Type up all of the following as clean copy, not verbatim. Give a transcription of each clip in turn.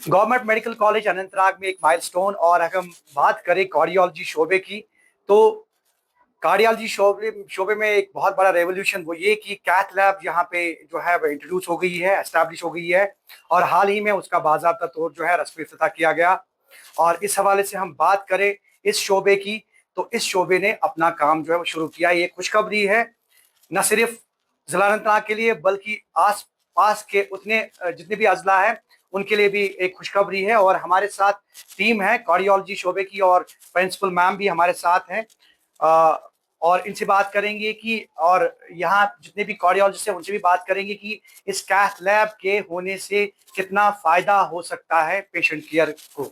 Government medical college Anantnag में एक milestone. और अगर हम बात करें कार्डियोलॉजी शोबे की, तो कार्डियोलॉजी शोबे शोबे में एक बहुत बड़ा रेवोल्यूशन वो ये कि कैथ लैब यहाँ पे जो है वो इंट्रोड्यूस हो गई है, एस्टैब्लिश हो गई है। और हाल ही में उसका बाकायदा तौर जो है रस्मी इफ्तिताह किया गया। और इस हवाले से हम बात करें इस शोबे की, तो इस शोबे ने अपना काम जो है वो शुरू किया। ये खुशखबरी है न सिर्फ जिला अनंतनाग के लिए, बल्कि आस पास के उतने जितने भी अजला हैं उनके लिए भी एक खुशखबरी है। और हमारे साथ टीम है कार्डियोलॉजी शोबे की, और प्रिंसिपल मैम भी हमारे साथ हैं। और इनसे बात करेंगे कि, और यहाँ जितने भी कार्डियोलॉजिस्ट हैं उनसे भी बात करेंगे कि इस कैथ लैब के होने से कितना फायदा हो सकता है पेशेंट केयर को।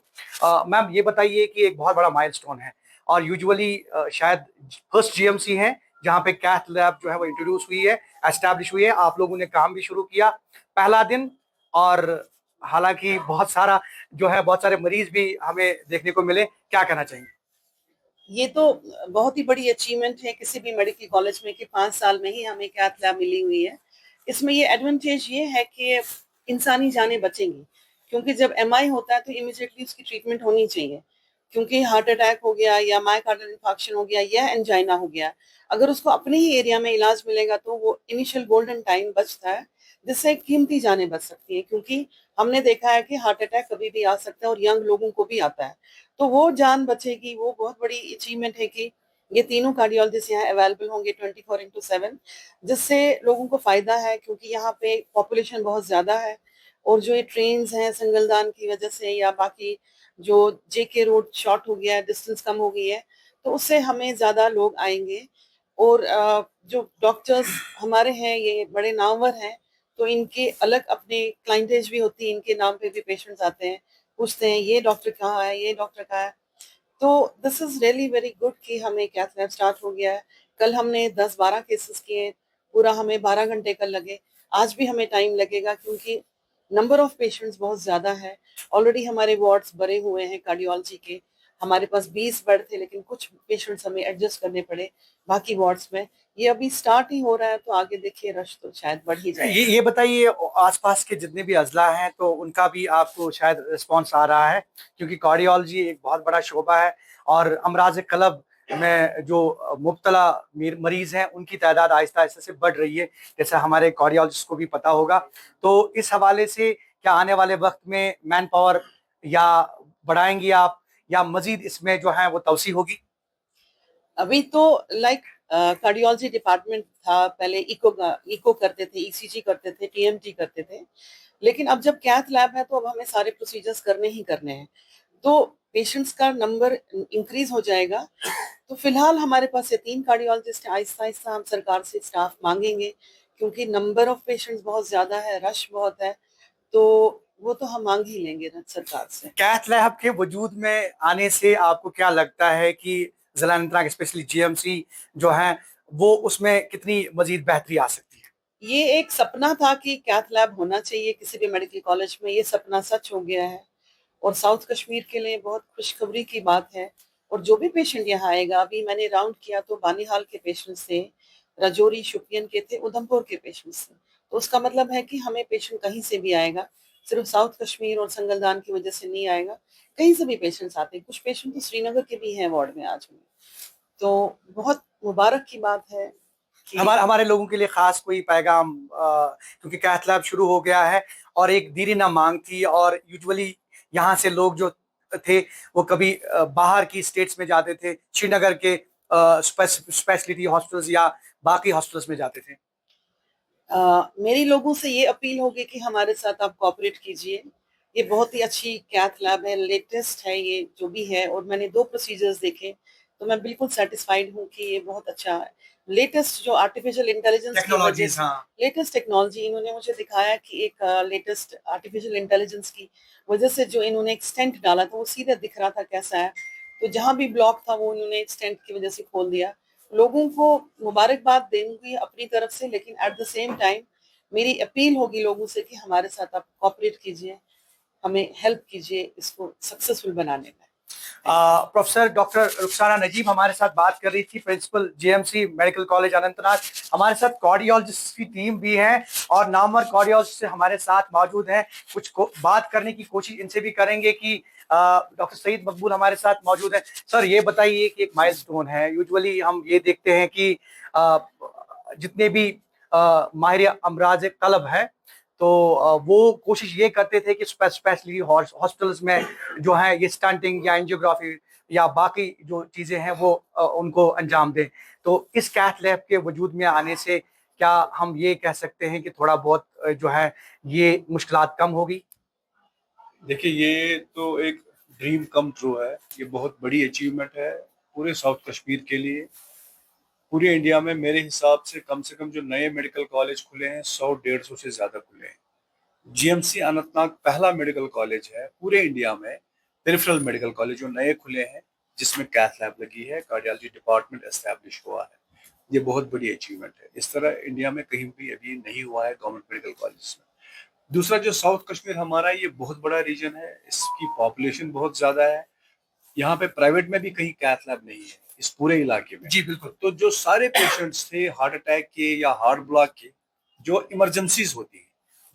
मैम ये बताइए कि एक बहुत बड़ा माइलस्टोन है, और यूजुअली शायद फर्स्ट जीएमसी है जहाँ पे कैथ लैब जो है वो इंट्रोड्यूस हुई है, एस्टैब्लिश हुई है। आप लोगों ने काम भी शुरू किया पहला दिन। और हालांकि बहुत सारे मरीज भी हमें देखने को मिले। क्या कहना चाहिए? ये तो बहुत ही बड़ी अचीवमेंट है किसी भी मेडिकल कॉलेज में कि 5 साल में ही हमें कैथ लैब मिली हुई है। इसमें ये एडवांटेज ये है कि इंसानी जानें बचेंगी, क्योंकि जब एमआई होता है तो इमिडिएटली उसकी ट्रीटमेंट होनी चाहिए। क्योंकि हार्ट अटैक हो गया या मायोकार्डियल इंफार्क्शन हो गया या एंजाइना हो गया, अगर उसको अपने ही एरिया में इलाज मिलेगा तो वो इनिशियल गोल्डन टाइम बचता है, जिससे कीमती जानें बच सकती हैं। क्योंकि हमने देखा है कि हार्ट अटैक कभी भी आ सकता है और यंग लोगों को भी आता है, तो वो जान बचेगी। वो बहुत बड़ी अचीवमेंट है कि ये तीनों कार्डियोलॉजिस्ट यहाँ अवेलेबल होंगे 24/7, जिससे लोगों को फायदा है। क्योंकि यहाँ पे पॉपुलेशन बहुत ज्यादा है, और जो ये ट्रेन्स हैं संगलदान की वजह से या बाकी जो जेके रोड शॉर्ट हो गया है, डिस्टेंस कम हो गई है, तो उससे हमें ज्यादा लोग आएंगे। और जो डॉक्टर्स हमारे हैं ये बड़े नामवर हैं, तो इनके अलग अपने क्लाइंटेज भी होती है, इनके नाम पे भी पेशेंट्स आते हैं, पूछते हैं ये डॉक्टर कहाँ है, ये डॉक्टर कहाँ है। तो this is really very good कि हमें कैथ लैब स्टार्ट हो गया है। कल हमने 10-12 केसेस किए, पूरा हमें 12 घंटे कल लगे। आज भी हमें टाइम लगेगा क्योंकि नंबर ऑफ पेशेंट्स बहुत ज्यादा है। ऑलरेडी हमारे वार्ड्स भरे हुए हैं कार्डियोलॉजी के। हमारे पास 20 बेड थे, लेकिन कुछ पेशेंट्स हमें एडजस्ट करने पड़े बाकी वार्ड्स में। ये अभी स्टार्ट ही हो रहा है, तो आगे देखिए रश तो शायद बढ़ ही जाएगा। ये बताइए, आसपास के जितने भी अजला हैं तो उनका भी आपको शायद रिस्पांस आ रहा है, क्योंकि कार्डियोलॉजी एक बहुत बड़ा शोबा है। और अमराज कलब में जो मुब्तला मरीज हैं उनकी तादाद आहिस्ता आहिस्ता से बढ़ रही है, जैसा हमारे कार्डियोलॉजिस्ट को भी पता होगा। तो इस हवाले से क्या आने वाले वक्त में मैन पावर या बढ़ाएंगी आप, या मजीद इसमें जो है वो तवसी होगी? अभी तो लाइक कार्डियोलॉजी डिपार्टमेंट था पहले, इको इको करते थे, ईसीजी करते थे, टीएमटी करते थे। लेकिन अब जब कैथ लैब है तो अब हमें सारे प्रोसीजर्स करने ही करने हैं, तो पेशेंट्स का नंबर इंक्रीज हो जाएगा। तो फिलहाल हमारे पास ये 3 कार्डियोलॉजिस्ट हैं। आहिस्ता आहिस्ता हम सरकार से स्टाफ मांगेंगे, क्योंकि नंबर ऑफ पेशेंट्स बहुत ज्यादा है, रश बहुत है। तो वो तो हम मांग ही लेंगे ना सरकार से। कैथ लैब के वजूद में आने से आपको क्या लगता है कि जिला अनंतनाग स्पेशली जीएमसी जो है वो उसमें कितनी मजीद बेहतरी आ सकती है? ये एक सपना था कि कैथ लैब होना चाहिए किसी भी मेडिकल कॉलेज में, ये सपना सच हो गया है। और साउथ कश्मीर के लिए बहुत खुशखबरी की बात है। और जो भी पेशेंट यहाँ आएगा, अभी मैंने राउंड किया तो बानीहाल के पेशेंट्स थे, राजौरी शुपियन के थे, उधमपुर के पेशेंट्स थे। तो उसका मतलब है कि हमें पेशेंट कहीं से भी आएगा, सिर्फ साउथ कश्मीर और संगलदान की वजह से नहीं आएगा। कहीं से भी पेशेंट्स आते हैं, कुछ पेशेंट तो श्रीनगर के भी हैं वार्ड में आज में। तो बहुत मुबारक की बात है कि हमारे हमारे लोगों के लिए खास कोई पैगाम, क्योंकि कैथ लैब शुरू हो गया है और एक देरी ना मांग थी। और यूजुअली यहाँ से लोग जो थे वो कभी बाहर की स्टेट्स में जाते थे, श्रीनगर के स्पेशलिटी हॉस्पिटल्स या बाकी हॉस्पिटल्स में जाते थे। मेरी लोगों से ये अपील होगी कि हमारे साथ आप कोऑपरेट कीजिए। ये बहुत ही अच्छी कैथ लैब है, लेटेस्ट है ये जो भी है। और मैंने 2 प्रोसीजर्स देखे, तो मैं बिल्कुल सेटिस्फाइड हूँ कि ये बहुत अच्छा है। लेटेस्ट जो आर्टिफिशियल इंटेलिजेंस की वजह टेक्नोलॉजीज, से, हाँ। लेटेस्ट टेक्नोलॉजी इन्होंने मुझे दिखाया कि एक लेटेस्ट आर्टिफिशियल इंटेलिजेंस की वजह से जो इन्होंने एक स्टेंट डाला था वो सीधे दिख रहा था कैसा है। तो जहां भी ब्लॉक था वो उन्होंने स्टेंट की वजह से खोल दिया। लोगों को मुबारकबाद दूंगी अपनी तरफ से, लेकिन एट द सेम टाइम मेरी अपील होगी लोगों से कि हमारे साथ आप कोऑपरेट कीजिए, हमें हेल्प कीजिए इसको सक्सेसफुल बनाने में। प्रोफेसर डॉक्टर रुखसाना नजीब हमारे साथ बात कर रही थी, principal JMC medical college Anantnag. हमारे साथ कार्डियोलॉजिस्ट की टीम भी है और नामवर कार्डियोलॉजिस्ट हमारे साथ मौजूद हैं। कुछ बात करने की कोशिश इनसे भी करेंगे कि डॉक्टर सईद मकबूल हमारे साथ मौजूद है। सर, ये बताइए कि एक माइलस्टोन है, यूजुअली हम ये देखते हैं कि जितने भी माहिर अमराज कल्ब है तो वो कोशिश ये करते थे कि स्पेशली हॉस्पिटल्स में जो है ये स्टंटिंग या एंजियोग्राफी या बाकी जो चीजें हैं वो उनको अंजाम दें। तो इस कैथ लैब के वजूद में आने से क्या हम ये कह सकते हैं कि थोड़ा बहुत जो है ये मुश्किलात कम होगी? देखिए, ये तो एक ड्रीम कम ट्रू है। ये बहुत बड़ी अचीवमेंट है पूरे साउथ कश्मीर के लिए। पूरे इंडिया में मेरे हिसाब से कम जो नए मेडिकल कॉलेज खुले हैं 100-150 से ज्यादा खुले हैं। जीएमसी अनंतनाग पहला मेडिकल कॉलेज है पूरे इंडिया में, पेरिफेरल मेडिकल कॉलेज जो नए खुले हैं, जिसमें कैथ लैब लगी है, कार्डियोलॉजी डिपार्टमेंट एस्टैब्लिश हुआ है। ये बहुत बड़ी अचीवमेंट है। इस तरह इंडिया में कहीं भी अभी नहीं हुआ है गवर्नमेंट मेडिकल कॉलेज में। दूसरा, जो साउथ कश्मीर हमारा, ये बहुत बड़ा रीजन है, इसकी पॉपुलेशन बहुत ज्यादा है। यहाँ पे प्राइवेट में भी कहीं कैथ लैब नहीं है इस पूरे इलाके में। जी बिल्कुल। तो जो सारे पेशेंट्स थे हार्ट अटैक के या हार्ट ब्लॉक के, जो इमरजेंसीज होती है,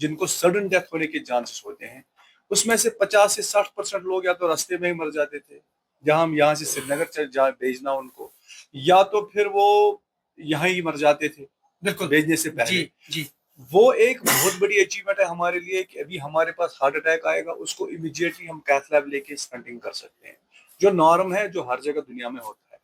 जिनको सडन डेथ होने के चांसेस होते हैं, उसमें से 50 से 60% लोग या तो रास्ते में ही मर जाते थे, जहां हम यहाँ से श्रीनगर भेजना उनको, या तो फिर वो यहाँ ही मर जाते थे बिल्कुल भेजने से पहले। जी जी। वो एक बहुत बड़ी अचीवमेंट है हमारे लिए कि अभी हमारे पास हार्ट अटैक आएगा, उसको इमीडिएटली हम कैथ लैब लेके स्टंटिंग कर सकते हैं, जो नॉर्म है, जो हर जगह दुनिया में होता है।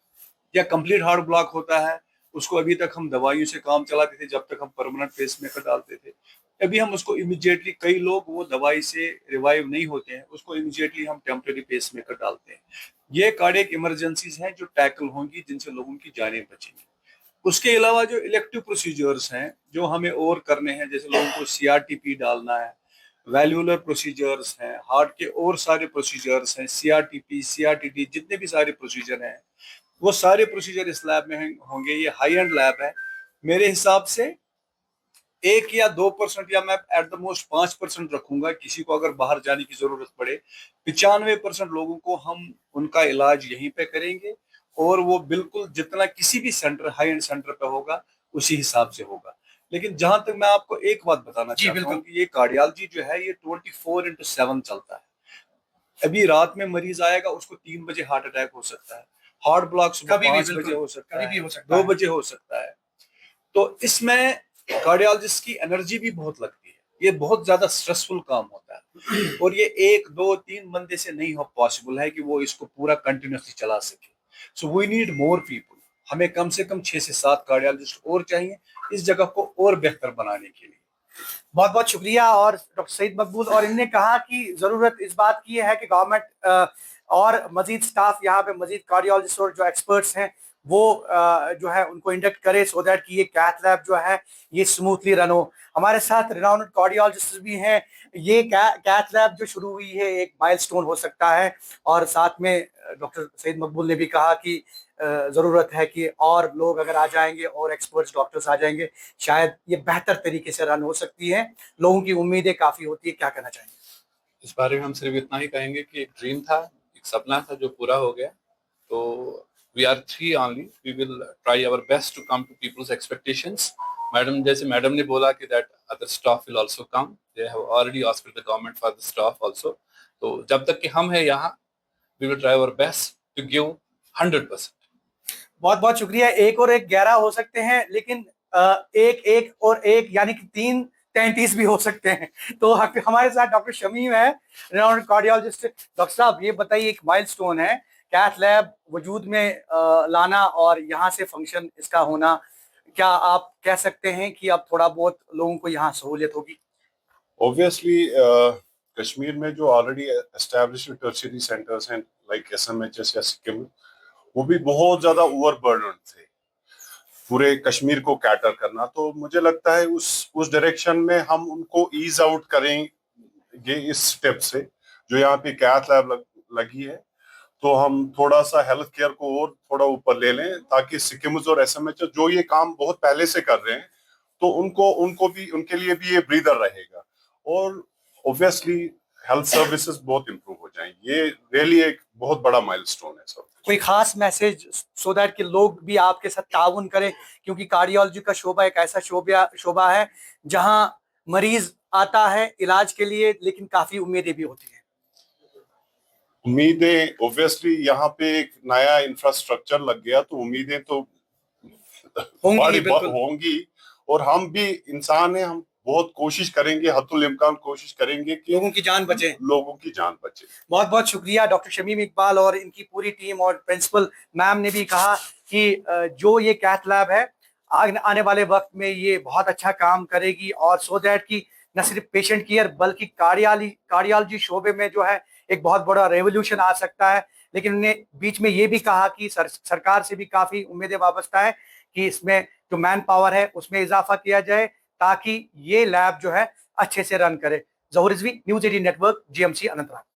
या कंप्लीट हार्ट ब्लॉक होता है, उसको अभी तक हम दवाइयों से काम चलाते थे जब तक हम परमानेंट पेसमेकर डालते थे। अभी हम उसको इमीडिएटली, कई लोग वो दवाई से रिवाइव नहीं होते हैं, उसको इमीडिएटली हम टेम्परेरी पेसमेकर डालते हैं। ये कार्डियक इमरजेंसीज हैं जो टैकल होंगी, जिनसे लोगों की जानें बचेंगी। उसके अलावा जो इलेक्टिव प्रोसीजर्स हैं जो हमें और करने हैं, जैसे लोगों को सीआरटीपी डालना है, वैल्यूलर प्रोसीजर्स हैं, हार्ट के और सारे प्रोसीजर्स हैं, सीआरटीपी, सीआरटीटी, जितने भी सारे प्रोसीजर हैं, वो सारे प्रोसीजर इस लैब में होंगे। ये हाई एंड लैब है। मेरे हिसाब से 1 या 2%, या मैं एट द मोस्ट 5% रखूंगा, किसी को अगर बाहर जाने की जरूरत पड़े, 95% लोगों को हम उनका इलाज यहीं पे करेंगे, और वो बिल्कुल जितना किसी भी सेंटर, हाई एंड सेंटर पे होगा, उसी हिसाब से होगा। लेकिन जहां तक मैं आपको एक बात बताना चाहता हूँ कि ये कार्डियोलॉजी जो है, ये 24/7 चलता है। अभी रात में मरीज आएगा, उसको 3 बजे हार्ट अटैक हो सकता है, हार्ट ब्लॉक सुबह 5 बजे हो सकता है, 2 बजे हो सकता है। तो इसमें कार्डियोलॉजिस्ट की एनर्जी भी बहुत लगती है। ये बहुत ज्यादा स्ट्रेसफुल काम होता है, और ये 1, 2, 3 बंदे से नहीं हो पॉसिबल है कि वो इसको पूरा कंटिन्यूसली चला सके। So we need more people. हमें कम से कम 6 से 7 कार्डियोलॉजिस्ट और चाहिए इस जगह को और बेहतर बनाने के लिए। बहुत बहुत शुक्रिया। और डॉक्टर सईद मकबूल और इनने कहा कि जरूरत इस बात की है कि गवर्नमेंट और मजीद स्टाफ यहाँ पे, मजीद कार्डियोलॉजिस्ट और जो एक्सपर्ट्स हैं वो जो है उनको इंडक्ट करे, सो दैट कि ये कैथ लैब जो है ये स्मूथली रन हो। हमारे साथ रिनाउंड कार्डियोलॉजिस्ट भी हैं। ये कैथ लैब जो शुरू हुई है एक माइलस्टोन हो सकता है, और साथ में डॉक्टर सईद मकबूल ने भी कहा कि जरूरत है कि और लोग अगर आ जाएंगे और एक्सपर्ट्स डॉक्टर्स आ जाएंगे, शायद ये बेहतर तरीके से रन हो सकती है। लोगों की उम्मीदें काफी होती है। क्या कहना चाहेंगे इस बारे में? हम सिर्फ इतना ही कहेंगे कि एक ड्रीम था, एक सपना था जो पूरा हो गया। तो we are three only, we will try our best to come to people's expectations. Madam, जैसे मैडम ने बोला कि that other staff will also come, they have already asked the government for the staff also. तो जब तक कि हम है यहाँ, we will try our best to give 100%। बहुत बहुत शुक्रिया। एक और एक 11 हो सकते हैं, लेकिन एक एक और एक यानी कि 3 33 भी हो सकते हैं। तो हमारे साथ डॉक्टर शमीम है, रिनाउंड कार्डियोलॉजिस्ट। डॉक्टर साहब, ये बताइए, एक माइलस्टोन है कैथ लैब वजूद में लाना और यहाँ से फंक्शन इसका होना, क्या आप कह सकते हैं कि अब थोड़ा बहुत लोगों को यहाँ सहूलियत होगी? ऑब्वियसली कश्मीर में जो ऑलरेडी एस्टैब्लिश्ड टर्शियरी सेंटर्स हैं लाइक एसएमएचएस या सिक्किम, वो भी बहुत ज्यादा ओवरबर्डन थे पूरे कश्मीर को कैटर करना। तो मुझे लगता है उस डायरेक्शन में हम उनको ईज आउट करेंगे इस स्टेप से, जो यहाँ पे कैथ लैब लगी है। तो हम थोड़ा सा हेल्थ केयर को और थोड़ा ऊपर ले लें, ताकि सिक्किम और एसएमएचएस जो ये काम बहुत पहले से कर रहे हैं, तो उनको भी, उनके लिए भी ये ब्रीदर रहेगा। और ऑब्वियसली हेल्थ सर्विसेज बहुत इंप्रूव हो जाएंगे। ये रियली एक बहुत बड़ा माइलस्टोन है सब। कोई खास मैसेज सो दैट कि लोग भी आपके साथ ताउन करें, क्योंकि कार्डियोलॉजी का शोबा एक ऐसा शोबा है जहां मरीज आता है इलाज के लिए, लेकिन काफी उम्मीदें भी होती हैं। उम्मीदें ऑब्वियसली यहाँ पे एक नया इंफ्रास्ट्रक्चर लग गया तो उम्मीदें तो होंगी, बिल्कुल। होंगी। और हम भी इंसान हैं, हम बहुत कोशिश करेंगे, हद्दुल इम्कान कोशिश करेंगे कि लोगों की जान बचे। लोगों की जान बचे। बहुत बहुत शुक्रिया डॉक्टर शमीम इकबाल और इनकी पूरी टीम, और प्रिंसिपल मैम ने भी कहा कि जो ये कैथ लैब है आने वाले वक्त में ये बहुत अच्छा काम करेगी, और सो दैट कि न सिर्फ पेशेंट केयर बल्कि कार्डियोलॉजी शोबे में जो है एक बहुत बड़ा रेवोल्यूशन आ सकता है। लेकिन उन्हें बीच में ये भी कहा कि सरकार से भी काफी उम्मीदें वाबस्ता है कि इसमें जो मैन पावर है उसमें इजाफा किया जाए ताकि ये लैब जो है अच्छे से रन करे। Zahoor Rizvi, news 18 network, GMC Anantnag.